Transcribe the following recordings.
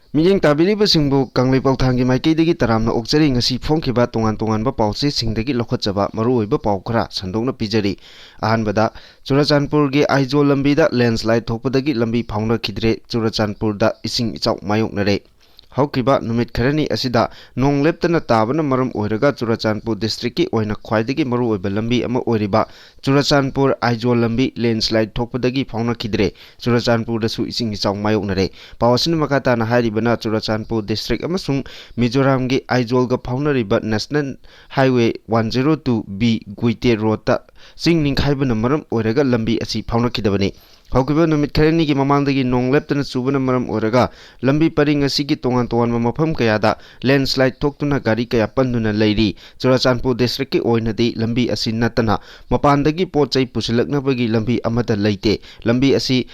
Miyeng tabiribasingbu Kanglei Pauthangi maikeidagi taramna okjari ngasi phongkhiba tongan-tonganba pauche-singdagi lokhatjaba maruoiba pau khara sandokna pijari. Ahanbada Churachandpurgi Aizol lambida landslide thokpadagi lambi phaunakidre Churachandpurda ising ichau mayoknare. Haukiba numit kharani asida nong leptana tabana maram oiraga Churachandpur district ki oina khwaidagi maruoiba lambi ama oiriba Churachandpur Aizol lambi landslide thokpadagi phaunakidre Churachandpur dasu ising ichau mayoknare. Pawasin makata na hairibana Churachandpur district amasung Mizoram gi Aizol ga phaunariba National Highway 102B Guite Road ta sing ningkhaibana maram oiraga lambi asi phaunakidabani. Haukiba numit kharani ki mamangdagi nong leptana chubana maram oiraga lambi paring asigi tongan mafam kayada landslide thoktuna gari kaya panduna leiri. Churachandpur district ki oinadi lambi asi natana mapandagi pochai pusilaknabagi lambi amata leite. Lambi asi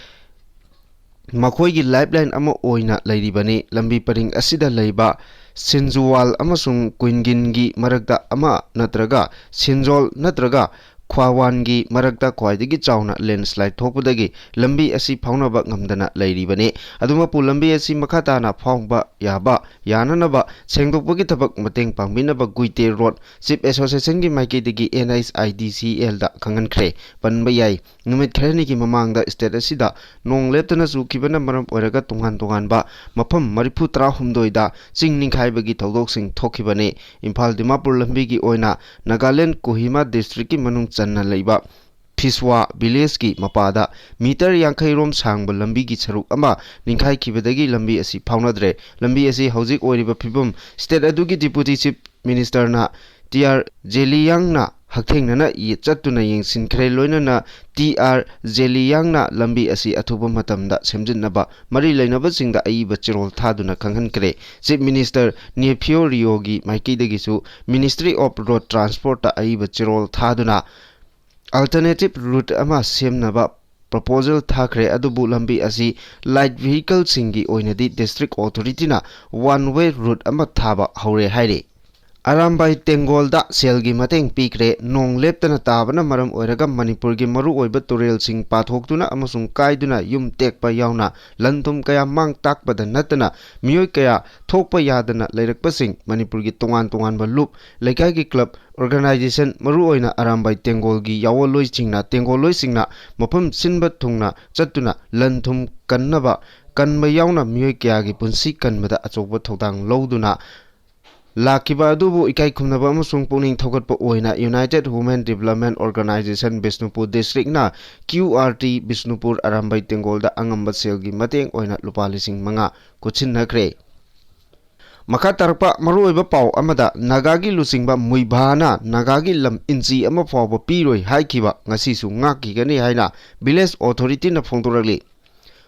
Makoigi lifeline ama oina leiribani. Lambi paring asida leiba Sinjuwal amasung Quingin marakda ama natraga Sinjol natraga Khwawangi marakta khwaidagi chauna landslide thokpadagi lambi asi phaunaba ngamdana leiribani. Adumapu lambi asi makhatana phawba yaba yananaba sengdokpagi thabak mateng pangbinaba Guite Road Chief Association gi maikeidagi NSIDCL da khangankhre panba yai. Numit kharani ki mamangda state asida nong leptana chukibana maram oiraga tongan-tonganba mafam 33 da ching ningkhaibagi thodok-sing thokibani. Imphal Dimapur lambi gi oina Nagaland Kohima district ki manung channa leiba Phiswa village ki mapada meter yankhai rom sangba lambi gi charuk ama ningkhai khibadagi lambi asi phaunadre. Lambi asi hojik oiriba phibum state adugi deputy chief minister na TR Jeliyang na hakthengna ye chattuna yengsinkhre loinana TR Jeliyang na lambi asi athuba matamda semjinnaba mari leinaba singda aiba chirol thaduna khanghankre. Chief minister Nephio Riogi maikeidagi su Ministry of Road Transport ta aiba chirol thaduna alternative route ama semnaba proposal thakre. Adubu lambi asi light vehicle singi oinadi district authority na one way route ama thaba haure haire. Arambai Tengolda selgi mateng pikre nong leptana tabana maram oiraga Manipurgi maru oiba turel sing pathoktuna amasung kaiduna yum tekpa yauna lantum kaya mang takpada natana miyoi kaya thokpa yadana leirakpasing Manipurgi tongan-tonganba loop lekai club organization maru oina Arambai Tengolgi yawoloi chingna Tengoloi singna mafam sinba thungna chattuna lantum kannaba kanba yauna miyoi kaya gi punsi kanbada achokba thodang loduna Lakiba adubu ikai khumnaba amasung puning thogatpa oina United Women Development Organization Bishnupur District na QRT Bishnupur Arambai Tengolda angamba selgi mateng oina lupa lising manga kuchinnakhre. Makha tarpa maruoiba pau amada Nagagi lusingba muibhana Nagagi lam inchi ama fawba piroi haikiba ngasisu ngakigani haina village authority na phongdorakli.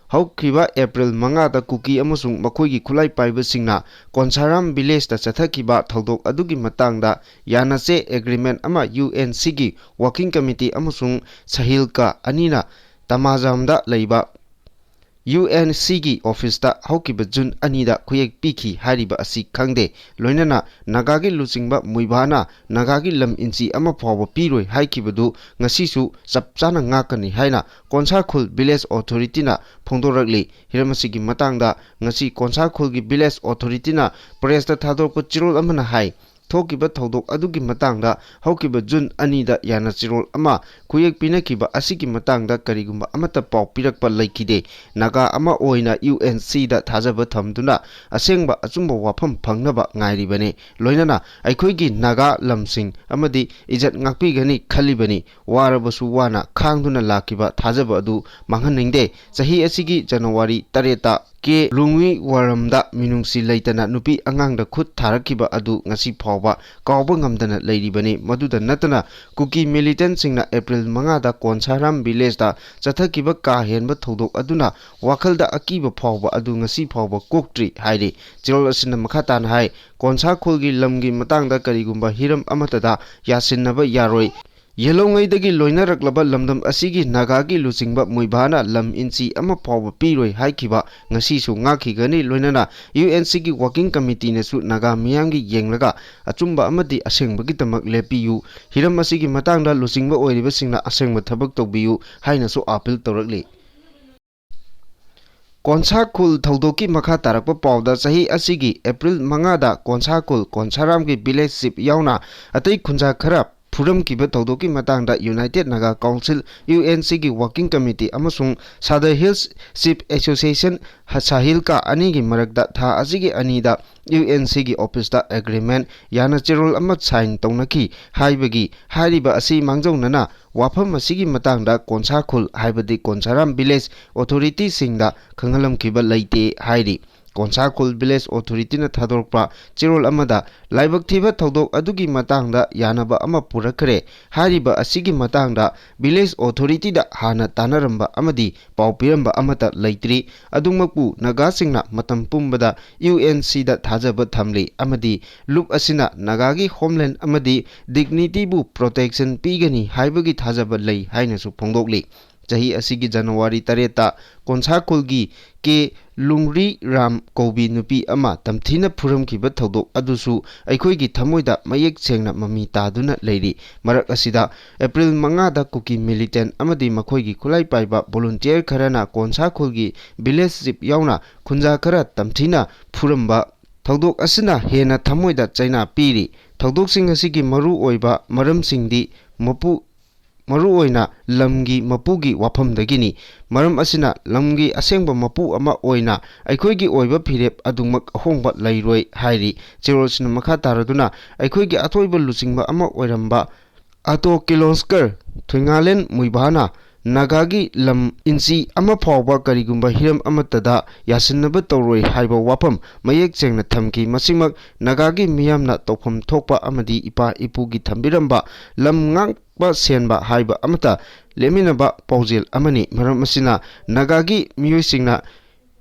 Haukiba April mangada kuki amasung makoigi khulai paiba singna Konsaram village ta chathakiba thodok adugi matangda yanache agreement ama UNC gi working committee amasung Sahilka anina Tamazamda leiba UNC gi office ta haukiba June anida khuyek pikhi hariba asi khangde loinana Nagagi lusingba muibhana Nagagi lam inchi ama phawba piroi haikibadu ngasisu chapchana ngakani haina Konsakhul village authority na phongdorakli. Hiramasigi matangda ngasi Konsakhul gi village authority na press ta thadokpa chirol amana hai thokiba thodok adugi matangda haukiba June anida yana chirol ama khuyek pinakiba asigi matangda karigumba amata pau pirakpa leikide. Naga ama oina UNC da thajaba thamduna asengba achumba wafam phangnaba ngairibani loinana aikhoigi Naga lamsing amadi ijat ngakpigani khalibani warabasu wana khangduna lakiba thajaba adu manghaningde. Sahi asigi January 3 ke lungwi waramda minungsi leitana nupi angangda khut tharakiba adu ngasi phawba kawba ngamdana leiribani. Maduda natana kuki militant singna April 5 da Konsaram village da chathakiba ka henba thodok aduna wakhalda akiba phawba adu ngasi phawba koktri haire. Chirol asina makhatana hai Konsakhulgi lamgi matangda karigumba hiram amatada yasinnaba yaroi. Yelongaidagi loinaraklaba lamdam asigi Nagagi lusingba muibhana lam inchi ama phawba piroi haikiba ngasisu ngakigani loinana UNC gi working committee nasu Naga miyamgi yenglaga achumba amadi asengbagi tamak lepiyu. Hiram asigi matangda lusingba oiriba singna asengba thabak tawbiyu hainasu appeal tawrakli. ꯀꯣꯟꯁꯥꯈꯨꯜ ꯊꯧꯗꯣꯛꯀꯤ ꯃꯈꯥ ꯇꯥꯔꯛꯄ ꯄꯥꯎꯗ ꯆꯍꯤ ꯑꯁꯤꯒꯤ April 5ꯗ ꯀꯣꯟꯁꯥꯈꯨꯜ ꯀꯣꯟꯁꯥꯔꯥꯝꯒꯤ village chief ꯌꯥꯎꯅ ꯑꯇꯩ ꯈꯨꯟꯖꯥ ꯈꯔ ꯐꯨꯔꯝꯈꯤꯕ ꯊꯧꯗꯣꯛꯀꯤ ꯃꯇꯥꯡꯗ ꯌꯨꯅꯥꯏꯇꯦꯗ ꯅꯥꯒꯥ ꯀꯥꯎꯟꯁꯤꯜ UNCꯒꯤ ꯋꯥꯔꯀꯤꯡ ꯀꯃꯤꯇꯤ ꯑꯃꯁꯨꯡ ꯁꯥꯗꯔ ꯍꯤꯜꯁ ꯆꯤꯞ ꯑꯦꯁꯣꯁꯤꯌꯦꯁꯟ ꯁꯥꯍꯤꯜꯀꯥ ꯑꯅꯤꯒꯤ ꯃꯔꯛꯇ ꯊꯥ ꯑꯁꯤꯒꯤ 2ꯗ UNCꯒꯤ ꯑꯣꯐꯤꯁꯇ ꯑꯦꯒ꯭ꯔꯤꯃꯦꯟꯠ ꯌꯥꯅꯆꯦꯔꯣꯜ ꯑꯃ ꯁꯥꯏꯟ ꯇꯧꯅꯈꯤ ꯍꯥꯏꯕꯒꯤ ꯍꯥꯏꯔꯤꯕ ꯑꯁꯤ ꯃꯥꯡꯖꯧꯅꯅ ꯋꯥꯐꯝ ꯑꯁꯤꯒꯤ ꯃꯇꯥꯡꯗ ꯀꯣꯟꯁꯥꯈꯨꯜ ꯍꯥꯏꯕꯗꯤ ꯀꯣꯟꯁꯥꯔꯥꯝ ꯚꯤꯂꯦꯖ ꯑꯣꯊꯣꯔꯤꯇꯤꯁꯤꯡꯗ ꯈꯪꯍꯜꯂꯝꯈꯤꯕ ꯂꯩꯇꯦ ꯍꯥꯏꯔꯤ ꯀꯣꯟꯁꯥꯈꯨꯜ ꯚꯤꯂꯦꯖ ꯑꯣꯊꯣꯔꯤꯇꯤꯅ ꯊꯥꯗꯣꯔꯛꯄ ꯆꯦꯔꯣꯜ ꯑꯃꯗ ꯂꯥꯏꯕꯛ ꯊꯤꯕ ꯊꯧꯗꯣꯛ ꯑꯗꯨꯒꯤ ꯃꯇꯥꯡꯗ ꯌꯥꯅꯕ ꯑꯃ ꯄꯨꯔꯛꯈ꯭ꯔꯦ ꯍꯥꯏꯔꯤꯕ ꯑꯁꯤꯒꯤ ꯃꯇꯥꯡꯗ ꯚꯤꯂꯦꯖ ꯑꯣꯊꯣꯔꯤꯇꯤꯗ ꯍꯥꯟꯅ ꯇꯥꯟꯅꯔꯝꯕ ꯑꯃꯗꯤ ꯄꯥꯎ ꯄꯤꯔꯝꯕ ꯑꯃꯠꯇ ꯂꯩꯇ꯭ꯔꯤ ꯑꯗꯨꯃꯛꯄꯨ ꯅꯥꯒꯥꯁꯤꯡꯅ ꯃꯇꯝ ꯄꯨꯝꯕꯗ UNCꯗ ꯊꯥꯖꯕ ꯊꯝꯂꯤ ꯑꯃꯗꯤ ꯂꯨꯞ ꯑꯁꯤꯅ ꯅꯥꯒꯥꯒꯤ ꯍꯣꯝꯂꯦꯟꯗ ꯑꯃꯗꯤ ꯗꯤꯒꯅꯤꯇꯤꯕꯨ ꯄ꯭ꯔꯣꯇꯦꯛꯁꯟ ꯄꯤꯒꯅꯤ ꯍꯥꯏꯕꯒꯤ ꯊꯥꯖꯕ ꯂꯩ ꯍꯥꯏꯅꯁꯨ ꯐꯣꯡꯗꯣꯛꯂꯤ ꯆꯍꯤ ꯑꯁꯤꯒꯤ ꯖꯅꯋꯥꯔꯤ 8ꯇ ꯀꯣꯟꯁꯥꯈꯨꯜꯒꯤ ꯀꯦ ꯂꯨꯡꯔꯤ ꯔꯥꯝ ꯀꯧꯕꯤ ꯅꯨꯄꯤ ꯑꯃ ꯇꯝꯊꯤꯅ ꯐꯨꯔꯝꯈꯤꯕ ꯊꯧꯗꯣꯛ ꯑꯗꯨꯁꯨ ꯑꯩꯈꯣꯏꯒꯤ ꯊꯃꯣꯏꯗ ꯃꯌꯦꯛ ꯁꯦꯡꯅ ꯃꯃꯤ ꯇꯥꯗꯨꯅ ꯂꯩꯔꯤ ꯃꯔꯛ ꯑꯁꯤꯗ ꯑꯦꯄ꯭ꯔꯤꯜ 5ꯗ ꯀꯨꯀꯤ ꯃꯤꯂꯤꯇꯦꯟꯠ ꯑꯃꯗꯤ ꯃꯈꯣꯏꯒꯤ ꯈꯨꯠꯂꯥꯏ ꯄꯥꯏꯕ ꯚꯣꯂꯨꯟꯇꯤꯌꯔ ꯈꯔꯅ ꯀꯣꯟꯁꯥꯈꯨꯜꯒꯤ ꯚꯤꯂꯦꯖ ꯆꯤꯞ ꯌꯥꯎꯅ ꯈꯨꯟꯖꯥ ꯈꯔ ꯇꯝꯊꯤꯅ ꯐꯨꯔꯝꯕ ꯊꯧꯗꯣꯛ ꯑꯁꯤꯅ ꯍꯦꯟꯅ ꯊꯃꯣꯏꯗ ꯆꯩꯅꯥ ꯄꯤꯔꯤ ꯊꯧꯗꯣꯛꯁꯤꯡ ꯑꯁꯤꯒꯤ ꯃꯔꯨꯑꯣꯏꯕ ꯃꯔꯝꯁꯤꯡꯗꯤ ꯃꯔꯨꯑꯣꯏꯅ ꯂꯝꯒꯤ ꯃꯄꯨꯒꯤ ꯋꯥꯐꯝꯗꯒꯤꯅꯤ ꯃꯔꯝ ꯑꯁꯤꯅ ꯂꯝꯒꯤ ꯑꯁꯦꯡꯕ ꯃꯄꯨ ꯑꯃ ꯑꯣꯏꯅ ꯑꯩꯈꯣꯏꯒꯤ ꯑꯣꯏꯕ ꯐꯤꯔꯦꯞ ꯑꯗꯨꯃꯛ ꯑꯍꯣꯡꯕ ꯂꯩꯔꯣꯏ ꯍꯥꯏꯔꯤ ꯆꯦꯔꯣꯜꯁꯤꯅ ꯃꯈꯥ ꯇꯥꯔꯗꯨꯅ ꯑꯩꯈꯣꯏꯒꯤ ꯑꯊꯣꯏꯕ ꯂꯨꯆꯤꯡꯕ ꯑꯃ ꯑꯣꯏꯔꯝꯕ ꯑꯇꯣ ꯀꯤꯂꯣꯟꯁꯀꯔ ꯊꯣꯏꯉꯥꯂꯦꯟ ꯃꯨꯏꯚꯥꯅ ꯅꯥꯒꯥꯒꯤ ꯂꯝ ꯏꯟꯆꯤ ꯑꯃ ꯐꯥꯎꯕ ꯀꯔꯤꯒꯨꯝꯕ ꯍꯤꯔꯝ ꯑꯃꯠꯇꯗ ꯌꯥꯁꯤꯟꯅꯕ ꯇꯧꯔꯣꯏ ꯍꯥꯏꯕ ꯋꯥꯐꯝ ꯃꯌꯦꯛ ꯁꯦꯡꯅ ꯊꯝꯈꯤ ꯃꯁꯤꯃꯛ ꯅꯥꯒꯥꯒꯤ ꯃꯤꯌꯥꯝꯅ ꯇꯧꯐꯝ ꯊꯣꯛꯄ ꯑꯃꯗꯤ ꯏꯄꯥ ꯏꯄꯨꯒꯤ ꯊꯝꯕꯤꯔꯝꯕ ꯂꯝ ꯉꯥꯛꯄ ꯁꯦꯟꯕ ꯍꯥꯏꯕ ꯑꯃꯠꯇ ꯂꯦꯞꯃꯤꯟꯅꯕ ꯄꯥꯎꯖꯦꯜ ꯑꯃꯅꯤ ꯃꯔꯝ ꯑꯁꯤꯅ ꯅꯥꯒꯥꯒꯤ ꯃꯤꯑꯣꯏꯁꯤꯡꯅ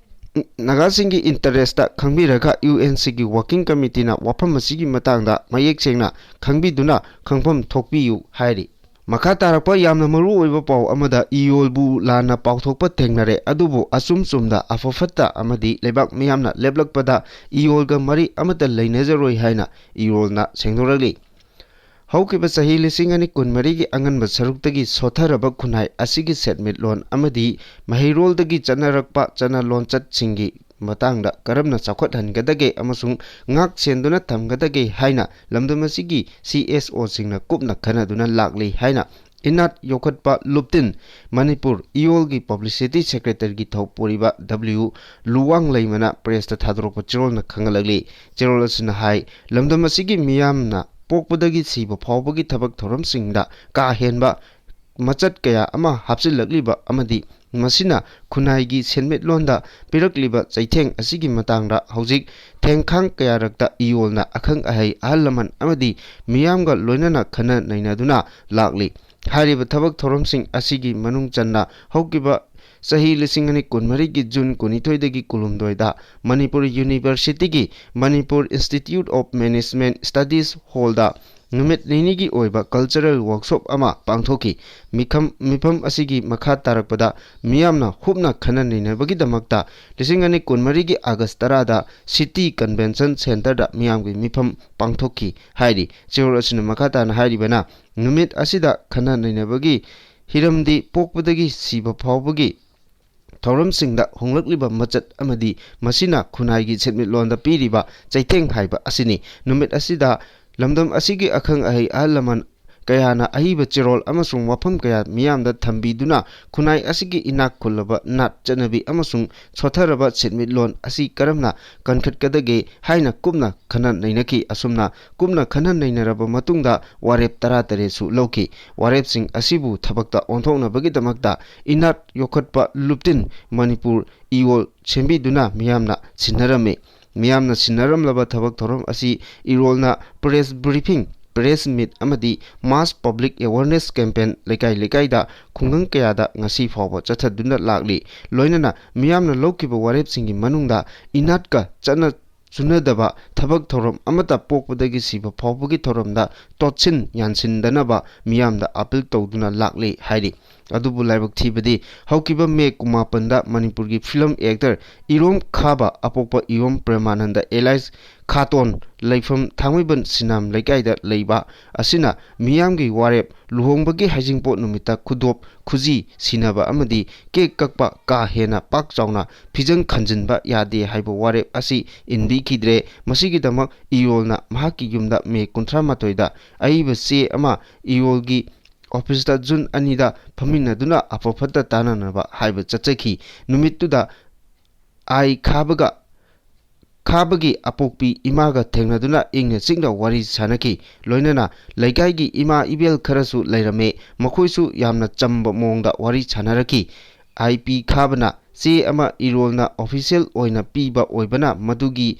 ꯅꯥꯒꯥꯁꯤꯡꯒꯤ ꯏꯟꯇꯔꯦꯁꯇ ꯈꯪꯕꯤꯔꯒ UNCꯒꯤ ꯋꯥꯔꯀꯤꯡ ꯀꯃꯤꯇꯤꯅ ꯋꯥꯐꯝ ꯑꯁꯤꯒꯤ ꯃꯇꯥꯡꯗ ꯃꯌꯦꯛ ꯁꯦꯡꯅ ꯈꯪꯕꯤꯗꯨꯅ ꯈꯪꯐꯝ ꯊꯣꯛꯄꯤꯌꯨ ꯍꯥꯏꯔꯤ ꯃꯈꯥ ꯇꯥꯔꯛꯄ ꯌꯥꯝꯅ ꯃꯔꯨꯑꯣꯏꯕ ꯄꯥꯎ ꯑꯃꯗ ꯏꯌꯣꯜꯕꯨ ꯂꯥꯟꯅ ꯄꯥꯎꯊꯣꯛꯄ ꯊꯦꯡꯅꯔꯦ ꯑꯗꯨꯕꯨ ꯑꯆꯨꯝ ꯆꯨꯝꯗ ꯑꯐ ꯐꯠꯇ ꯑꯃꯗꯤ ꯂꯩꯕꯥꯛ ꯃꯤꯌꯥꯝꯅ ꯂꯦꯞꯂꯛꯄꯗ ꯏꯌꯣꯜꯒ ꯃꯔꯤ ꯑꯃꯠꯇ ꯂꯩꯅꯖꯔꯣꯏ ꯍꯥꯏꯅ ꯏꯌꯣꯜꯅ ꯁꯦꯡꯗꯣꯔꯛꯂꯤ ꯍꯧꯈꯤꯕ ꯆꯍꯤ 2024ꯒꯤ ꯑꯉꯟꯕ ꯁꯔꯨꯛꯇꯒꯤ ꯁꯣꯠꯊꯔꯕ ꯈꯨꯟꯅꯥꯏ ꯑꯁꯤꯒꯤ ꯁꯦꯟꯃꯤꯠꯂꯣꯟ ꯑꯃꯗꯤ ꯃꯍꯩꯔꯣꯜꯗꯒꯤ ꯆꯠꯅꯔꯛꯄ ꯆꯠꯅ ꯂꯣꯟꯆꯠꯁꯤꯡꯒꯤ ꯃꯇꯥꯡꯗ ꯀꯔꯝꯅ ꯆꯥꯎꯈꯠꯍꯟꯒꯗꯒꯦ ꯑꯃꯁꯨꯡ ꯉꯥꯛ ꯁꯦꯟꯗꯨꯅ ꯊꯝꯒꯗꯒꯦ ꯍꯥꯏꯅ ꯂꯝꯗꯝ ꯑꯁꯤꯒꯤ CSOꯁꯤꯡꯅ ꯀꯨꯞꯅ ꯈꯟꯅꯗꯨꯅ ꯂꯥꯛꯂꯤ ꯍꯥꯏꯅ ꯏꯅꯥꯠ ꯌꯣꯛꯈꯠꯄ ꯂꯨꯞꯇꯤꯟ ꯃꯅꯤꯄꯨꯔ ꯏꯌꯣꯜꯒꯤ ꯄꯕ꯭ꯂꯤꯁꯤꯇꯤ ꯁꯦꯀ꯭ꯔꯦꯇꯔꯤꯒꯤ ꯊꯧꯄꯨꯔꯤꯕ W ꯂꯨꯋꯥꯡꯂꯩꯃꯅ ꯄ꯭ꯔꯦꯁꯇ ꯊꯥꯗꯣꯔꯛꯄ ꯆꯦꯔꯣꯜꯅ ꯈꯪꯍꯜꯂꯛꯂꯤ ꯆꯦꯔꯣꯜ ꯑꯁꯤꯅ ꯍꯥꯏ ꯂꯝꯗꯝ ꯑꯁꯤꯒꯤ ꯃꯤꯌꯥꯝꯅ ꯄꯣꯛꯄꯗꯒꯤ ꯁꯤꯕ ꯐꯥꯎꯕꯒꯤ ꯊꯕꯛ ꯊꯧꯔꯝꯁꯤꯡꯗ ꯀꯥ ꯍꯦꯟꯕ ꯃꯆꯠ ꯀꯌꯥ ꯑꯃ ꯍꯥꯞꯆꯤꯜꯂꯛꯂꯤꯕ ꯑꯃꯗꯤ ꯃꯁꯤꯅ ꯈꯨꯟꯅꯥꯏꯒꯤ ꯁꯦꯟꯃꯤꯠꯂꯣꯟꯗ ꯄꯤꯔꯛꯂꯤꯕ ꯆꯩꯊꯦꯡ ꯑꯁꯤꯒꯤ ꯃꯇꯥꯡꯗ ꯍꯧꯖꯤꯛ ꯊꯦꯡꯈꯥꯡ ꯀꯌꯥꯔꯛꯇ ꯏꯌꯣꯜꯅ ꯑꯈꯪ ꯑꯍꯩ ꯑꯍꯜ ꯂꯃꯟ ꯑꯃꯗꯤ ꯃꯤꯌꯥꯝꯒ ꯂꯣꯏꯅꯅ ꯈꯟꯅ ꯅꯩꯅꯗꯨꯅ ꯂꯥꯛꯂꯤ ꯍꯥꯏꯔꯤꯕ ꯊꯕꯛ ꯊꯧꯔꯝꯁꯤꯡ ꯑꯁꯤꯒꯤ ꯃꯅꯨꯡ ꯆꯟꯅ ꯍꯧꯈꯤꯕ ꯆꯍꯤ 2024ꯒꯤ ꯖꯨꯟ 12ꯗꯒꯤ 12ꯗ ꯃꯅꯤꯄꯨꯔ ꯌꯨꯅꯤꯚꯔꯁꯤꯇꯤꯒꯤ Manipur institute of management studies ꯍꯣꯜꯗ ꯅꯨꯃꯤꯠ ꯅꯤꯅꯤꯒꯤ ꯑꯣꯏꯕ ꯀꯜꯆꯔꯦꯜ ꯋꯥꯔꯛꯁꯣꯞ ꯑꯃ ꯄꯥꯡꯊꯣꯛꯈꯤ ꯃꯤꯐꯝ ꯑꯁꯤꯒꯤ ꯃꯈꯥ ꯇꯥꯔꯛꯄꯗ ꯃꯤꯌꯥꯝꯅ ꯍꯨꯞꯅ ꯈꯟꯅ ꯅꯩꯅꯕꯒꯤꯗꯃꯛꯇ 2024ꯒꯤ ꯑꯥꯒꯁꯠ 10ꯗ ꯁꯤꯇꯤ ꯀꯟꯚꯦꯟꯁꯟ ꯁꯦꯟꯇꯔꯗ ꯃꯤꯌꯥꯝꯒꯤ ꯃꯤꯐꯝ ꯄꯥꯡꯊꯣꯛꯈꯤ ꯍꯥꯏꯔꯤ ꯆꯦꯔꯣꯜ ꯑꯁꯤꯅ ꯃꯈꯥ ꯇꯥꯅ ꯍꯥꯏꯔꯤꯕꯅ ꯅꯨꯃꯤꯠ ꯑꯁꯤꯗ ꯈꯟꯅ ꯅꯩꯅꯕꯒꯤ ꯍꯤꯔꯝꯗꯤ ꯄꯣꯛꯄꯗꯒꯤ ꯁꯤꯕ ꯐꯥꯎꯕꯒꯤ ꯊꯧꯔꯝꯁꯤꯡꯗ ꯍꯣꯡꯂꯛꯂꯤꯕ ꯃꯆꯠ ꯑꯃꯗꯤ ꯃꯁꯤꯅ ꯈꯨꯟꯅꯥꯏꯒꯤ ꯁꯦꯟꯃꯤꯠꯂꯣꯟꯗ ꯄꯤꯔꯤꯕ ꯆꯩꯊꯦꯡ ꯍꯥꯏꯕ ꯑꯁꯤꯅꯤ ꯅꯨꯃꯤꯠ ꯑꯁꯤꯗ ꯂꯝꯗꯝ ꯑꯁꯤꯒꯤ ꯑꯈꯪ ꯑꯍꯩ ꯑꯍꯜ ꯂꯃꯟ ꯀꯌꯥꯅ ꯑꯏꯕ ꯆꯦꯔꯣꯜ ꯑꯃꯁꯨꯡ ꯋꯥꯐꯝ ꯀꯌꯥ ꯃꯤꯌꯥꯝꯗ ꯊꯝꯕꯤꯗꯨꯅ ꯈꯨꯟꯅꯥꯏ ꯑꯁꯤꯒꯤ ꯏꯅꯥꯛ ꯈꯨꯜꯂꯕ ꯅꯥꯠ ꯆꯠꯅꯕꯤ ꯑꯃꯁꯨꯡ ꯁꯣꯠꯊꯔꯕ ꯁꯦꯟꯃꯤꯠꯂꯣꯟ ꯑꯁꯤ ꯀꯔꯝꯅ ꯀꯟꯈꯠꯀꯗꯒꯦ ꯍꯥꯏꯅ ꯀꯨꯞꯅ ꯈꯟꯅ ꯅꯩꯅꯈꯤ ꯑꯁꯨꯝꯅ ꯀꯨꯞꯅ ꯈꯟꯅ ꯅꯩꯅꯔꯕ ꯃꯇꯨꯡꯗ ꯋꯥꯔꯦꯞ 13ꯁꯨ ꯂꯧꯈꯤ ꯋꯥꯔꯦꯞꯁꯤꯡ ꯑꯁꯤꯕꯨ ꯊꯕꯛꯇ ꯑꯣꯟꯊꯣꯛꯅꯕꯒꯤꯗꯃꯛꯇ ꯏꯅꯥꯠ ꯌꯣꯛꯈꯠꯄ ꯂꯨꯞꯇꯤꯟ ꯃꯅꯤꯄꯨꯔ ꯏꯌꯣꯜ ꯁꯦꯝꯕꯤꯗꯨꯅ ꯃꯤꯌꯥꯝꯅ ꯁꯤꯟꯅꯔꯝꯃꯤ ꯃꯤꯌꯥꯝꯅ ꯁꯤꯟꯅꯔꯝꯂꯕ ꯊꯕꯛ ꯊꯧꯔꯝ ꯑꯁꯤ ꯏꯔꯣꯜꯅ ꯄ꯭ꯔꯦꯁ ꯕ꯭ꯔꯤꯐꯤꯡ ꯄ꯭ꯔꯦꯁ ꯃꯤꯠ ꯑꯃꯗꯤ ꯃꯥꯁ ꯄꯕ꯭ꯂꯤꯛ ꯑꯦꯋꯥꯔꯅꯦꯁ ꯀꯦꯝꯄꯦꯟ ꯂꯩꯀꯥꯏ ꯂꯩꯀꯥꯏꯗ ꯈꯨꯡꯒꯪ ꯀꯌꯥꯗ ꯉꯁꯤ ꯐꯥꯎꯕ ꯆꯠꯊꯗꯨꯅ ꯂꯥꯛꯂꯤ ꯂꯣꯏꯅꯅ ꯃꯤꯌꯥꯝꯅ ꯂꯧꯈꯤꯕ ꯋꯥꯔꯦꯞꯁꯤꯡꯒꯤ ꯃꯅꯨꯡꯗ ꯏꯅꯥꯠꯀ ꯆꯠꯅ ꯆꯨꯅꯗꯕ ꯊꯕꯛ ꯊꯧꯔꯝ ꯑꯃꯠꯇ ꯄꯣꯛꯄꯗꯒꯤ ꯁꯤꯕ ꯐꯥꯎꯕꯒꯤ ꯊꯧꯔꯝꯗ ꯇꯣꯠꯁꯤꯟ ꯌꯥꯟꯁꯤꯟꯗꯅꯕ ꯃꯤꯌꯥꯝꯗ ꯑꯄꯤꯜ ꯇꯧꯗꯨꯅ ꯂꯥꯛꯂꯤ ꯍꯥꯏꯔꯤ ꯑꯗꯨꯕꯨ ꯂꯥꯏꯕꯛ ꯊꯤꯕꯗꯤ ꯍꯧꯈꯤꯕ ꯃꯦ 18ꯗ ꯃꯅꯤꯄꯨꯔꯒꯤ ꯐꯤꯂꯝ ꯑꯦꯛꯇꯔ ꯏꯔꯣꯝ ꯈꯥꯕ ꯑꯄꯣꯛꯄ ꯏꯔꯣꯝ ꯄ꯭ꯔꯦꯃꯥꯅꯟꯗ ꯑꯦꯂꯥꯏꯁ ꯈꯥꯇꯣꯟ ꯂꯩꯐꯝ ꯊꯥꯡꯃꯩꯕꯟ ꯁꯤꯅꯥꯝ ꯂꯩꯀꯥꯏꯗ ꯂꯩꯕ ꯑꯁꯤꯅ ꯃꯤꯌꯥꯝꯒꯤ ꯋꯥꯔꯦꯞ ꯂꯨꯍꯣꯡꯕꯒꯤ ꯍꯩꯖꯤꯡꯄꯣꯠ ꯅꯨꯃꯤꯠꯇ ꯈꯨꯗꯣꯞ ꯈꯨꯖꯤ ꯁꯤꯟꯅꯕ ꯑꯃꯗꯤ ꯀꯦꯛ ꯀꯛꯄ ꯀꯥ ꯍꯦꯟꯅ ꯄꯥꯛ ꯆꯥꯎꯅ ꯐꯤꯖꯪ ꯈꯟꯖꯤꯟꯕ ꯌꯥꯗꯦ ꯍꯥꯏꯕ ꯋꯥꯔꯦꯞ ꯑꯁꯤ ꯏꯟꯕꯤꯈꯤꯗ꯭ꯔꯦ꯫ ꯃꯁꯤꯒꯤꯗꯃꯛ ꯏꯔꯣꯜꯅ ꯃꯍꯥꯛꯀꯤ ꯌꯨꯝꯗ ꯃꯦ 18ꯗ ꯑꯏꯕ ꯆꯦ ꯑꯃ ꯏꯔꯣꯜꯒꯤ ꯑꯣꯐꯤꯁꯇ ꯖꯨꯟ 2ꯗ ꯐꯝꯃꯤꯟꯅꯗꯨꯅ ꯑꯐ ꯐꯠꯇ ꯇꯥꯟꯅꯅꯕ ꯍꯥꯏꯕ ꯆꯠꯆꯈꯤ꯫ ꯅꯨꯃꯤꯠꯇꯨꯗ ꯑꯥꯏ ꯈꯥꯕꯒꯤ ꯑꯄꯣꯛꯄꯤ ꯏꯃꯥꯒ ꯊꯦꯡꯅꯗꯨꯅ ꯏꯪꯅ ꯆꯤꯛꯅ ꯋꯥꯔꯤ ꯁꯥꯅꯈꯤ꯫ ꯂꯣꯏꯅꯅ ꯂꯩꯀꯥꯏꯒꯤ ꯏꯃꯥ ꯏꯕꯦꯜ ꯈꯔꯁꯨ ꯂꯩꯔꯝꯃꯦ꯫ ꯃꯈꯣꯏꯁꯨ ꯌꯥꯝꯅ ꯆꯝꯕ ꯃꯑꯣꯡꯗ ꯋꯥꯔꯤ ꯁꯥꯅꯔꯛꯈꯤ꯫ ꯑꯥꯏ ꯄꯤ ꯈꯥꯕꯅ ꯆꯦ ꯑꯃ ꯏꯔꯣꯜꯅ ꯑꯣꯐꯤꯁꯤꯌꯦꯜ ꯑꯣꯏꯅ ꯄꯤꯕ ꯑꯣꯏꯕꯅ ꯃꯗꯨꯒꯤ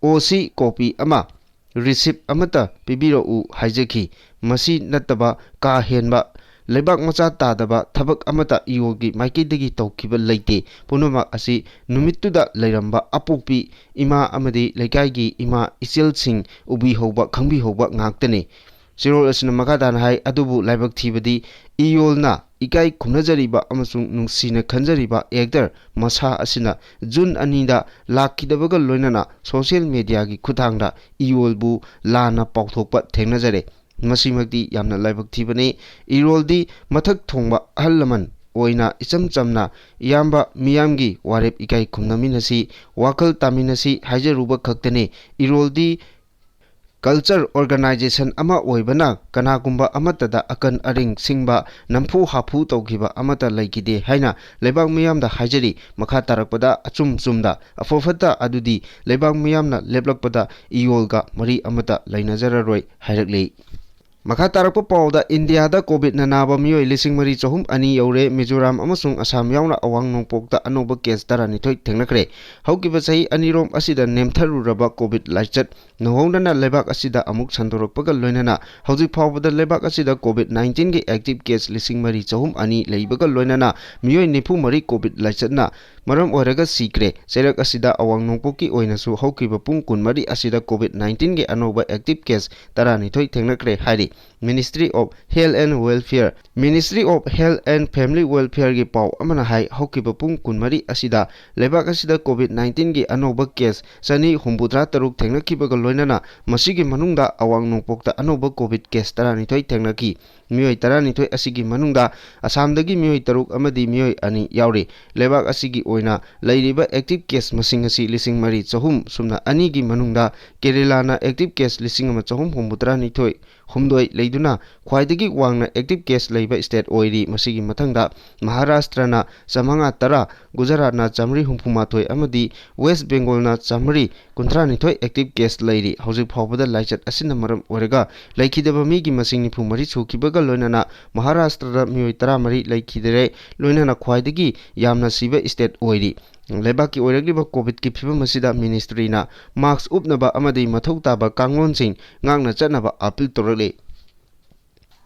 ꯑꯣ.ꯁꯤ. ꯀꯣꯄꯤ ꯑꯃ ꯔꯤꯁꯤꯞ ꯑꯃꯠꯇ ꯄꯤꯕꯤꯔꯛꯎ ꯍꯥꯏꯖꯈꯤ꯫ ꯃꯁꯤ ꯅꯠꯇꯕ ꯀꯥ ꯍꯦꯟꯕ ꯂꯩꯕꯥꯛ ꯃꯆꯥ ꯇꯥꯗꯕ ꯊꯕꯛ ꯑꯃꯠꯇ ꯏꯔꯣꯜꯒꯤ ꯃꯥꯏꯀꯩꯗꯒꯤ ꯇꯧꯈꯤꯕ ꯂꯩꯇꯦ꯫ ꯄꯨꯝꯅꯃꯛ ꯑꯁꯤ ꯅꯨꯃꯤꯠꯇꯨꯗ ꯂꯩꯔꯝꯕ ꯑꯄꯣꯛꯄꯤ ꯏꯃꯥ ꯑꯃꯗꯤ ꯂꯩꯀꯥꯏꯒꯤ ꯏꯃꯥ ꯏꯆꯦꯜꯁꯤꯡ ꯎꯕꯤꯍꯧꯕ ꯈꯪꯕꯤꯍꯧꯕ ꯉꯥꯛꯇꯅꯤ꯫ ꯆꯦꯔꯣꯜ ꯑꯁꯤꯅ ꯃꯈꯥ ꯇꯥꯅ ꯍꯥꯏ ꯑꯗꯨꯕꯨ ꯂꯥꯏꯕꯛ ꯊꯤꯕꯗꯤ ꯏꯔꯣꯜꯅ ꯏꯀꯥꯏ ꯈꯨꯝꯅꯖꯔꯤꯕ ꯑꯃꯁꯨꯡ ꯅꯨꯡꯁꯤꯅ ꯈꯟꯖꯔꯤꯕ ꯑꯦꯛꯇꯔ ꯃꯁꯥ ꯑꯁꯤꯅ ꯖꯨꯟ 2ꯗ ꯂꯥꯛꯈꯤꯗꯕꯒ ꯂꯣꯏꯅꯅ ꯁꯣꯁꯤꯌꯦꯜ ꯃꯤꯗꯤꯌꯥꯒꯤ ꯈꯨꯠꯊꯥꯡꯗ ꯏꯔꯣꯜꯕꯨ ꯂꯥꯟꯅ ꯄꯥꯎꯊꯣꯛꯄ ꯊꯦꯡꯅꯖꯔꯦ꯫ ꯃꯁꯤꯃꯛꯇꯤ ꯌꯥꯝꯅ ꯂꯥꯏꯕꯛ ꯊꯤꯕꯅꯤ꯫ ꯏꯔꯣꯜꯗꯤ ꯃꯊꯛ ꯊꯣꯡꯕ ꯑꯍꯜ ꯂꯃꯟ ꯑꯣꯏꯅ ꯏꯆꯝ ꯆꯝꯅ ꯏꯌꯥꯝꯕ ꯃꯤꯌꯥꯝꯒꯤ ꯋꯥꯔꯦꯞ ꯏꯀꯥꯏ ꯈꯨꯝꯅꯃꯤꯟꯅꯁꯤ, ꯋꯥꯈꯜ ꯇꯥꯃꯤꯟꯅꯁꯤ ꯍꯥꯏꯖꯔꯨꯕ ꯈꯛꯇꯅꯤ꯫ ꯏꯔꯣꯜꯗꯤ ꯀꯜꯆꯔ ꯑꯣꯔꯒꯅꯥꯏꯖꯦꯁꯟ ꯑꯃ ꯑꯣꯏꯕꯅ ꯀꯅꯥꯒꯨꯝꯕ ꯑꯃꯠꯇꯗ ꯑꯀꯟ ꯑꯔꯤꯡ ꯁꯤꯡꯕ ꯅꯝꯐꯨ ꯍꯥꯐꯨ ꯇꯧꯈꯤꯕ ꯑꯃꯠꯇ ꯂꯩꯈꯤꯗꯦ ꯍꯥꯏꯅ ꯂꯩꯕꯥꯛ ꯃꯤꯌꯥꯝꯗ ꯍꯥꯏꯖꯔꯤ꯫ ꯃꯈꯥ ꯇꯥꯔꯛꯄꯗ ꯑꯆꯨꯝ ꯆꯨꯝꯗ ꯑꯐ ꯐꯠꯇ ꯑꯗꯨꯗꯤ ꯂꯩꯕꯥꯛ ꯃꯤꯌꯥꯝꯅ ꯂꯦꯞꯂꯛꯄꯗ ꯏꯔꯣꯜꯒ ꯃꯔꯤ ꯑꯃꯠꯇ ꯂꯩꯅꯖꯔꯔꯣꯏ ꯍꯥꯏꯔꯛꯂꯤ꯫ ꯃꯈꯥ ꯇꯥꯔꯛꯄ ꯄꯥꯎꯗ ꯏꯟꯗꯤꯌꯥꯗ ꯀꯣꯚꯤꯗꯅ ꯅꯥꯕ ꯃꯤꯑꯣꯏ 4,302 ꯌꯧꯔꯦ꯫ ꯃꯤꯖꯣꯔꯥꯝ ꯑꯃꯁꯨꯡ ꯑꯁꯥꯝ ꯌꯥꯎꯅ ꯑꯋꯥꯡ ꯅꯣꯡꯄꯣꯛꯇ ꯑꯅꯧꯕ ꯀꯦꯁ 12 ꯊꯦꯡꯅꯈ꯭ꯔꯦ꯫ ꯍꯧꯈꯤꯕ ꯆꯍꯤ ꯑꯅꯤꯔꯣꯝ ꯑꯁꯤꯗ ꯅꯦꯝꯊꯔꯨꯔꯕ ꯀꯣꯚꯤꯗ ꯂꯥꯏꯆꯠ ꯅꯧꯍꯧꯅꯅ ꯂꯩꯕꯥꯛ ꯑꯁꯤꯗ ꯑꯃꯨꯛ ꯁꯟꯗꯣꯔꯛꯄꯒ ꯂꯣꯏꯅꯅ ꯍꯧꯖꯤꯛ ꯐꯥꯎꯕꯗ ꯂꯩꯕꯥꯛ ꯑꯁꯤꯗ ꯀꯣꯚꯤꯗ-19ꯒꯤ ꯑꯦꯛꯇꯤꯚ ꯀꯦꯁ 4,302 ꯂꯩꯕꯒ ꯂꯣꯏꯅꯅ ꯃꯤꯑꯣꯏ 94 ꯀꯣꯚꯤꯗ ꯂꯥꯏꯆꯠꯅ ꯃꯔꯝ ꯑꯣꯏꯔꯒ ꯁꯤꯈ꯭ꯔꯦ꯫ ꯆꯩꯔꯛ ꯑꯁꯤꯗ ꯑꯋꯥꯡ ꯅꯣꯡꯄꯣꯛꯀꯤ ꯑꯣꯏꯅꯁꯨ ꯍꯧꯈꯤꯕ ꯄꯨꯡ 24 ꯑꯁꯤꯗ ꯀꯣꯚꯤꯗ-19ꯒꯤ ꯑꯅꯧꯕ ꯑꯦꯛꯇꯤꯚ ꯀꯦꯁ 12 ꯊꯦꯡꯅꯈ꯭ꯔꯦ ꯍꯥꯏꯔꯤ ministry of health and welfare. Ministry of health and family ꯋꯦꯜꯐꯤꯌꯔꯒꯤ ꯄꯥꯎ ꯑꯃꯅ ꯍꯥꯏ ꯍꯧꯈꯤꯕ ꯄꯨꯡ 24 ꯑꯁꯤꯗ ꯂꯩꯕꯥꯛ ꯑꯁꯤꯗ ꯀꯣꯚꯤꯗ-19ꯒꯤ ꯑꯅꯧꯕ ꯀꯦꯁ 263 ꯊꯦꯡꯅꯈꯤꯕꯒ ꯂꯣꯏꯅꯅ ꯃꯁꯤꯒꯤ ꯃꯅꯨꯡꯗ ꯑꯋꯥꯡ ꯅꯣꯡꯄꯣꯛꯇ ꯑꯅꯧꯕ ꯀꯣꯚꯤꯗ ꯀꯦꯁ 12 ꯊꯦꯡꯅꯈꯤ꯫ ꯃꯤꯑꯣꯏ 12 ꯑꯁꯤꯒꯤ ꯃꯅꯨꯡꯗ ꯑꯁꯥꯝꯗꯒꯤ ꯃꯤꯑꯣꯏ 3 ꯑꯃꯗꯤ ꯃꯤꯑꯣꯏ 2 ꯌꯥꯎꯔꯤ꯫ ꯂꯩꯕꯥꯛ ꯑꯁꯤꯒꯤ ꯑꯣꯏꯅ ꯂꯩꯔꯤꯕ ꯑꯦꯛꯇꯤꯚ ꯀꯦꯁ ꯃꯁꯤꯡ ꯑꯁꯤ 4,302ꯒꯤ ꯃꯅꯨꯡꯗ ꯀꯦꯔꯦꯂꯥꯅ ꯑꯦꯛꯇꯤꯚ ꯀꯦꯁ 1,392 ꯂꯩꯗꯨꯅ ꯈ꯭ꯋꯥꯏꯗꯒꯤ ꯋꯥꯡꯅ ꯑꯦꯛꯇꯤꯚ ꯀꯦꯁ ꯂꯩꯕ ꯁ꯭ꯇꯦꯠ ꯑꯣꯏꯔꯤ꯫ ꯃꯁꯤꯒꯤ ꯃꯊꯪꯗ ꯃꯍꯥꯔꯥꯁꯇ꯭ꯔꯅ 510, ꯒꯨꯖꯔꯥꯠꯅ 139 ꯑꯃꯗꯤ ꯋꯦꯁꯠ ꯕꯦꯡꯒꯣꯜꯅ 132 ꯑꯦꯛꯇꯤꯚ ꯀꯦꯁ ꯂꯩꯔꯤ꯫ ꯍꯧꯖꯤꯛ ꯐꯥꯎꯕꯗ ꯂꯥꯏꯆꯠ ꯑꯁꯤꯅ ꯃꯔꯝ ꯑꯣꯏꯔꯒ ꯂꯩꯈꯤꯗꯕ ꯃꯤꯒꯤ ꯃꯁꯤꯡ 94 ꯁꯨꯈꯤꯕꯒ ꯂꯣꯏꯅꯅ ꯃꯍꯥꯔꯥꯁꯇ꯭ꯔꯗ ꯃꯤꯑꯣꯏ 13 ꯂꯩꯈꯤꯗ꯭ꯔꯦ ꯂꯣꯏꯅꯅ ꯈ꯭ꯋꯥꯏꯗꯒꯤ ꯌꯥꯝꯅ ꯁꯤꯕ ꯁ꯭ꯇꯦꯠ ꯑꯣꯏꯔꯤ꯫ ꯂꯩꯕꯥꯛꯀꯤ ꯑꯣꯏꯔꯛꯂꯤꯕ ꯀꯣꯚꯤꯗꯀꯤ ꯐꯤꯚꯝ ꯑꯁꯤꯗ ꯃꯤꯅꯤꯁꯇ꯭ꯔꯤꯅ ꯃꯥꯛꯁ ꯎꯞꯅꯕ ꯑꯃꯗꯤ ꯃꯊꯧ ꯇꯥꯕ ꯀꯥꯡꯂꯣꯟꯁꯤꯡ ꯉꯥꯛꯅ ꯆꯠꯅꯕ ꯑꯄꯤꯜ ꯇꯧꯔꯛꯂꯤ꯫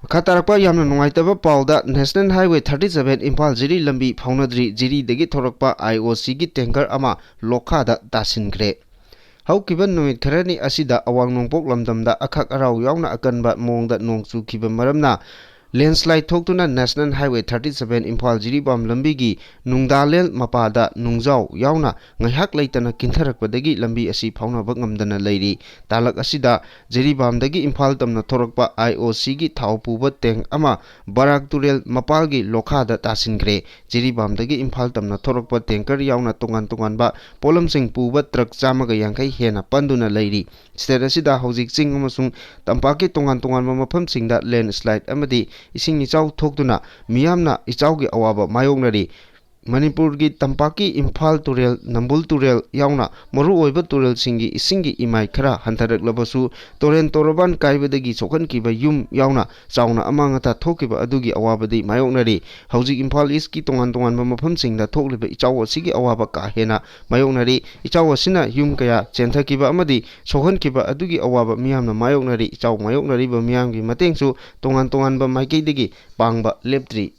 ꯃꯈꯥ ꯇꯥꯔꯛꯄ ꯌꯥꯝꯅ ꯅꯨꯡꯉꯥꯏꯇꯕ ꯄꯥꯎꯗ ꯅꯦꯁꯅꯦꯜ ꯍꯥꯏꯋꯦ 37 ꯏꯝꯐꯥꯜ ꯖꯤꯔꯤ ꯂꯝꯕꯤ ꯐꯥꯎꯅꯗ꯭ꯔꯤ ꯖꯤꯔꯤꯗꯒꯤ ꯊꯣꯔꯛꯄ IOCꯒꯤ ꯇꯦꯡꯀꯔ ꯑꯃ ꯂꯣꯛꯈꯥꯗ ꯇꯥꯁꯤꯟꯈ꯭ꯔꯦ꯫ ꯍꯧꯈꯤꯕ ꯅꯨꯃꯤꯠ ꯈꯔꯅꯤ ꯑꯁꯤꯗ ꯑꯋꯥꯡ ꯅꯣꯡꯄꯣꯛ ꯂꯝꯗꯝꯗ ꯑꯈꯥꯛ ꯑꯔꯥꯎ ꯌꯥꯎꯅ ꯑꯀꯟꯕ ꯃꯑꯣꯡꯗ ꯅꯣꯡ ꯆꯨꯈꯤꯕ ꯃꯔꯝꯅ ꯂꯦꯟꯁ꯭ꯂꯥꯏꯗ ꯊꯣꯛꯇꯨꯅ ꯅꯦꯁꯅꯦꯜ ꯍꯥꯏꯋꯦ 37 ꯏꯝꯐꯥꯜ ꯖꯤꯔꯤꯕꯥꯝ ꯂꯝꯕꯤꯒꯤ ꯅꯨꯡꯗꯥꯂꯦꯜ ꯃꯄꯥꯗ ꯅꯨꯡꯖꯥꯎ ꯌꯥꯎꯅ ꯉꯥꯏꯍꯥꯛ ꯂꯩꯇꯅ ꯀꯤꯟꯊꯔꯛꯄꯗꯒꯤ ꯂꯝꯕꯤ ꯑꯁꯤ ꯐꯥꯎꯅꯕ ꯉꯝꯗꯅ ꯂꯩꯔꯤ꯫ ꯇꯥꯂꯛ ꯑꯁꯤꯗ ꯖꯤꯔꯤꯕꯥꯝꯗꯒꯤ ꯏꯝꯐꯥꯜ ꯇꯝꯅ ꯊꯣꯔꯛꯄ IOCꯒꯤ ꯊꯥꯎ ꯄꯨꯕ ꯇꯦꯡꯛ ꯑꯃ ꯕꯔꯥꯛ ꯇꯨꯔꯦꯜ ꯃꯄꯥꯜꯒꯤ ꯂꯣꯛꯈꯥꯗ ꯇꯥꯁꯤꯟꯈ꯭ꯔꯦ꯫ ꯖꯤꯔꯤꯕꯥꯝꯗꯒꯤ ꯏꯝꯐꯥꯜ ꯇꯝꯅ ꯊꯣꯔꯛꯄ ꯇꯦꯡꯀꯔ ꯌꯥꯎꯅ ꯇꯣꯉꯥꯟ ꯇꯣꯉꯥꯟꯕ ꯄꯣꯠꯂꯝꯁꯤꯡ ꯄꯨꯕ ꯇ꯭ꯔꯛ 150 ꯍꯦꯟꯅ ꯄꯟꯗꯨꯅ ꯂꯩꯔꯤ꯫ ꯁ꯭ꯇꯦꯠ ꯑꯁꯤꯗ ꯍꯧꯖꯤꯛ ꯆꯤꯡ ꯑꯃꯁꯨꯡ ꯇꯝꯄꯥꯛꯀꯤ ꯇꯣꯉꯥꯟ ꯇꯣꯉꯥꯟꯕ ꯃꯐꯝꯁꯤꯡꯗ ꯂꯦꯟꯁ꯭ꯂꯥꯏꯗ ꯑꯃꯗꯤ ꯏꯁꯤꯡ ꯏꯆꯥꯎ ꯊꯣꯛꯇꯨꯅ ꯃꯤꯌꯥꯝꯅ ꯏꯆꯥꯎꯒꯤ ꯑꯋꯥꯕ ꯃꯥꯌꯣꯛꯅꯔꯤ꯫ ꯃꯅꯤꯄꯨꯔꯒꯤ ꯇꯝꯄꯥꯛꯀꯤ ꯏꯝꯐꯥꯜ ꯇꯨꯔꯦꯜ, ꯅꯝꯕꯨꯜ ꯇꯨꯔꯦꯜ ꯌꯥꯎꯅ ꯃꯔꯨꯑꯣꯏꯕ ꯇꯨꯔꯦꯜꯁꯤꯡꯒꯤ ꯏꯁꯤꯡꯒꯤ ꯏꯃꯥꯏ ꯈꯔ ꯍꯟꯊꯔꯛꯂꯕꯁꯨ ꯇꯣꯔꯦꯟ ꯇꯣꯔꯕꯥꯟ ꯀꯥꯏꯕꯗꯒꯤ ꯁꯣꯛꯍꯟꯈꯤꯕ ꯌꯨꯝ ꯌꯥꯎꯅ ꯆꯥꯎꯅ ꯑꯃꯥꯡ ꯑꯇꯥ ꯊꯣꯛꯈꯤꯕ ꯑꯗꯨꯒꯤ ꯑꯋꯥꯕꯗꯤ ꯃꯥꯌꯣꯛꯅꯔꯤ꯫ ꯍꯧꯖꯤꯛ ꯏꯝꯐꯥꯜ ꯏꯁꯀꯤ ꯇꯣꯉꯥꯟ ꯇꯣꯉꯥꯟꯕ ꯃꯐꯝꯁꯤꯡꯗ ꯊꯣꯛꯂꯤꯕ ꯏꯆꯥꯎ ꯑꯁꯤꯒꯤ ꯑꯋꯥꯕ ꯀꯥ ꯍꯦꯟꯅ ꯃꯥꯌꯣꯛꯅꯔꯤ꯫ ꯏꯆꯥꯎ ꯑꯁꯤꯅ ꯌꯨꯝ ꯀꯌꯥ ꯆꯦꯟꯊꯈꯤꯕ ꯑꯃꯗꯤ ꯁꯣꯛꯍꯟꯈꯤꯕ ꯑꯗꯨꯒꯤ ꯑꯋꯥꯕ ꯃꯤꯌꯥꯝꯅ ꯃꯥꯌꯣꯛꯅꯔꯤ꯫ ꯏꯆꯥꯎ ꯃꯥꯌꯣꯛꯅꯔꯤꯕ ꯃꯤꯌꯥꯝꯒꯤ ꯃꯇꯦꯡꯁꯨ ꯇꯣꯉꯥꯟ ꯇꯣꯉꯥꯟꯕ ꯃꯥꯏꯀꯩꯗꯒꯤ ꯄꯥꯡꯕ ꯂꯦꯞꯇ꯭ꯔꯤ꯫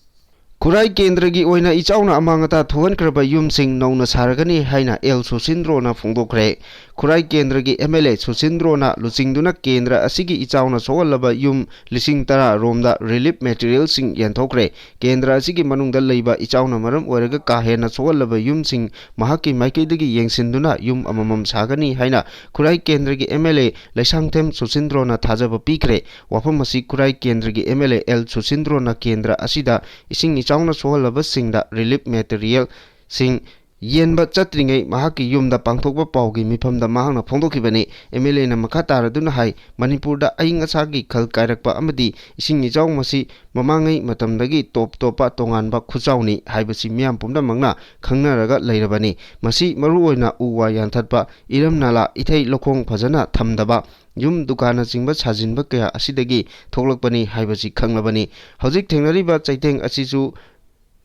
खुराई केंद्र की ओइना इचाउना अमांगता थोहनख्रबा युमसिंग नौना सारगनी हाइना एल सुसिंद्रोना फोंदोखरे खुराई केंद्र की एमएलए सुसिंद्रोना लुचिंगदुना केंद्र असिगी इचाउना सोहलबा युम लिसिंग तरा रोमदा रिलीफ मटेरियल सिंग यंथोखरे केंद्र असिगी मनुंगदा लैबा इचाउना मरम ओरगा काहेना सोहलबा युमसिंग महाकी माइकेदगी येंगसिंदुना युम अममम सागनी हाइना खुराई केंद्र की एमएलए लैसांगथेम सुसिंद्रोना थाजबा पीखरे वाफम असी खुराई केंद्र की एमएलए एल सुसिंद्रोना केंद्र असिदा इसिंग इचाउना सोहलबा सिंगदा रिलीफ मटेरियल सिंग येनबा चत्रिंगै महाकी युमदा पांथोकबा पाउगी मिफमदा महांगना फोंदोखिबनी एमएलए ना मखा तारदुना हाई मणिपुरदा अइंग असागी खल कायरकपा अमदी इसिंग इचाउ मसी ममांगै मतमदगी टॉप टॉपा तोंगानबा खुचाउनी हाइबसी मियाम पुमदमंगना खंगनरगा लैरबनी मसी मरु ओइना उवा यानथतपा इरम नाला इथै लोखोंग फजना थमदबा युम दुकान चिंबा साजिनबा कया असिदगी थोकलकपनी हाइबसी खंगलबनी हौजिक थेंगनरिबा चैतेंग असिसु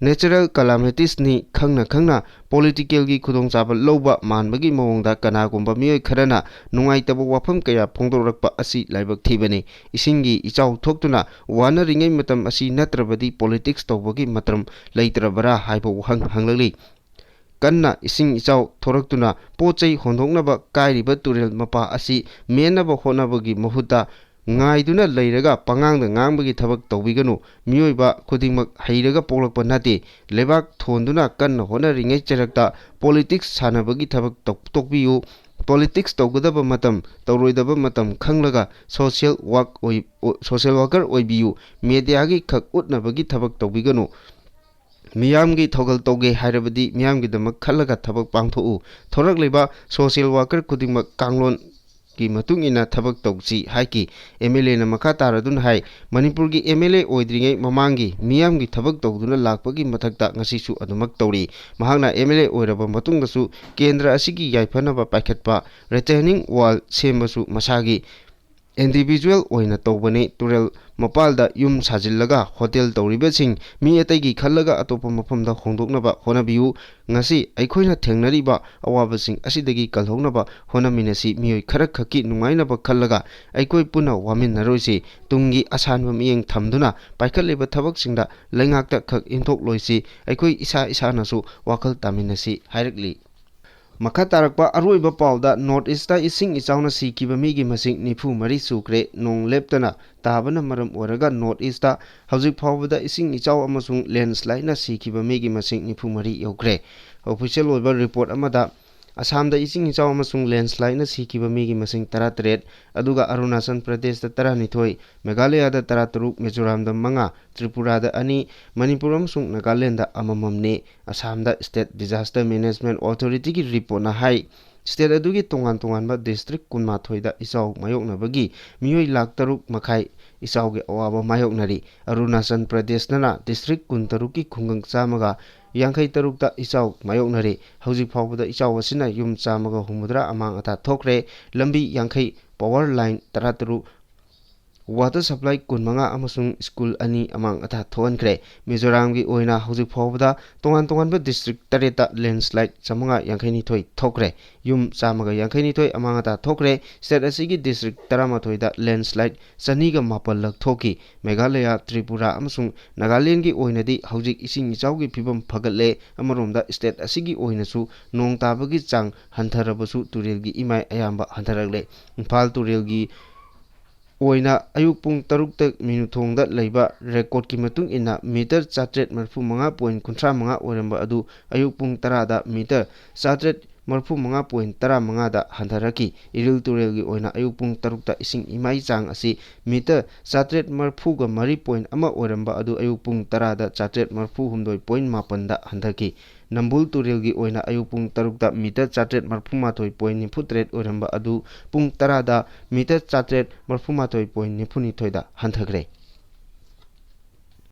नेचुरल कलामिटीज नि खंगना खंगना पॉलिटिकल की खुदोंचाबा लौबा मानबगी मवंगदा कनागुंबा मियोय खरना नुंगाइतबा वाफम कया फोंदोरकपा असि लाइबक थीबनी इसिंगी इचाउ थोक्तुना वानरिङै मतम असि नत्रबदी पॉलिटिक्स तौबगी मतरम लैत्रबरा हाइबो हंग हंगलली कन्ना इसिंग इचाउ थोरक्तुना पोचै होंदोंगनबा काइरिबा तुरेल मपा असि Memba होनबगी महुता ngaiduna leiraga pangangda ngangbagi thabak tawbiganu miyoiba khudingmak heiraga polakpa nate lebak thonduna kanna honaringai cherakta politics sanabagi thabak tokbiyu politics tawgadaba matam tawroidaba matam khanglaga social worker oibiyu media gi khak utnabagi thabak tawbiganu मियामगी थोगल तौगे हाइरबदी मियामगी दमक खलगा थबक पांथोउ थोरक लेबा social worker खुदिंगमक कांगलोन की मतुंग इना थबक तौची हाइकी MLA ना मखा तारदुन हाई मणिपुर की MLA ओइद्रिङै ममांगी मियामगी थबक तौदुना लाकपगी मथक्ता ngasisu अदुमक तौरी महांगना एमएलए ओइरबा मतुंगदसु केंद्र असिगी याइफनबा पाइखतपा रिटर्निंग वॉल सेमबसु मसागी इंडिविजुअल ओइना तौबने तुरेल मपालदा युम साजिल्लगा होटल तौरिबसिंग मी अतैगी खल्लगा अतोप मफमदा होंदोकनबा होनबियु ngasi अखोइना थेंगनरिबा अवाबसिंग असिदगी कलहोनबा होनमिनसी मियोय खरक खकी नुंगाइनबा खल्लगा अखोइ पुना वामिननरोइसि तुंगी असानबा मियेंग थमदुना पाइखलेबा थबकसिंगदा लैंगाकता खक इंथोक लोइसि अखोइ इसा इसानसु वाखल तामिनसी हाइरकली मखा तारकपा अरोइबा पाउदा नॉर्थ ईस्टा इसिंग इचाउना सिकिबा मीगी मसिंग 94 सुक्रे नोंग लेप्तना ताबना मरम ओरगा नॉर्थ ईस्टा हौजिक फावबदा इसिंग इचाउ अमसुंग लैंडस्लाइड ना सिकिबा मीगी मसिंग 94 यौक्रे ऑफिशियल ओइबा रिपोर्ट अमदा असम दा इसिंग इचाउ अमसुंग लैंडस्लाइड ना सिकिबा मीगी मसिंग 33 अदुगा अरुणाचल प्रदेश दा 12 मेघालय दा 13 मिजोरम दा 5 त्रिपुरा दा 2 मणिपुर अमसुंग नागालैंड दा अमममने असम दा स्टेट डिजास्टर मैनेजमेंट अथॉरिटी की रिपोर्ट ना हाई स्टेट अदुगी तोंगान तोंगानबा डिस्ट्रिक्ट 12 दा इचाउ मायोकनबगी मियोय लाख 3 मखाई इचाउगे अवाबा मायोकनरी अरुणाचल प्रदेश ना डिस्ट्रिक्ट 13 की खुंगंग चामगा यांखै तरुकता इचाउ मायोकनरे हौजिक फावबदा इचाउ असिना युम चामगा हुमुद्रा अमांग अथा थोक्रे लंबी यांखै पावर लाइन 13 वाटर सप्लाई 15 अमसुंग स्कूल अनि अमांग अथा थोनख्रे मिजोराम की ओइना हौजिक फावबदा तोंगान तोंगानबा डिस्ट्रिक्ट 13 लैंडस्लाइड 582 थोक्रे युम चामगा 52 अमांग अथा थोक्रे स्टेट असिगी डिस्ट्रिक्ट 13 दा लैंडस्लाइड 209 लक थोकी मेघालय त्रिपुरा अमसुंग नागालैंड की ओइनादी हौजिक इसिंग इचाउगी फिबम फगले अमरोमदा स्टेट असिगी ओइनासु नोंग ताबगी चांग हंथरबसु तुरेलगी इमाय अयाम्बा हंथरगले इम्फाल तुरेलगी ओइना अयुक पुंग 3 मिनुथोंगदा लैबा रेकॉर्ड की मतुंग इना मीटर 435.35 ओरंबा अदु अयुक पुंग 10 दा मीटर 435.15 दा हंथरकी इरिल तुरेलगी ओइना अयुक पुंग 3 दा इसिंग इमाई चांग असी मीटर 434.1 ओरंबा अदु अयुक पुंग 10 दा 439.8 दा हंथरकी नंबुल तुरेलगी ओइना अयुक पुंग 3 दा मीटर 438.93 ओरंबा अदु पुंग 10 दा मीटर 438.92 दा हंथरग्रे।